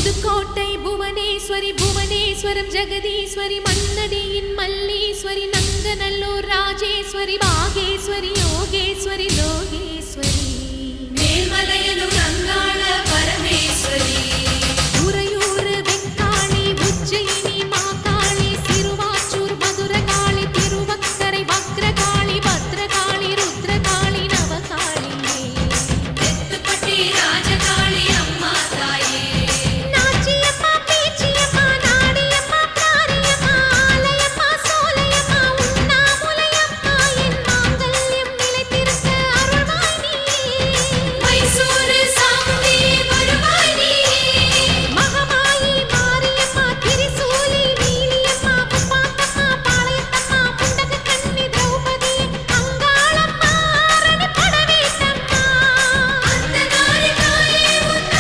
Pudukkottai Bhuvaneswari Puvaneswaram Jagadeeswari மன்னடியின் Malleswari Nanganallur Rajeswari Bageshwari Yogeswari Lokeswari Melmalayanur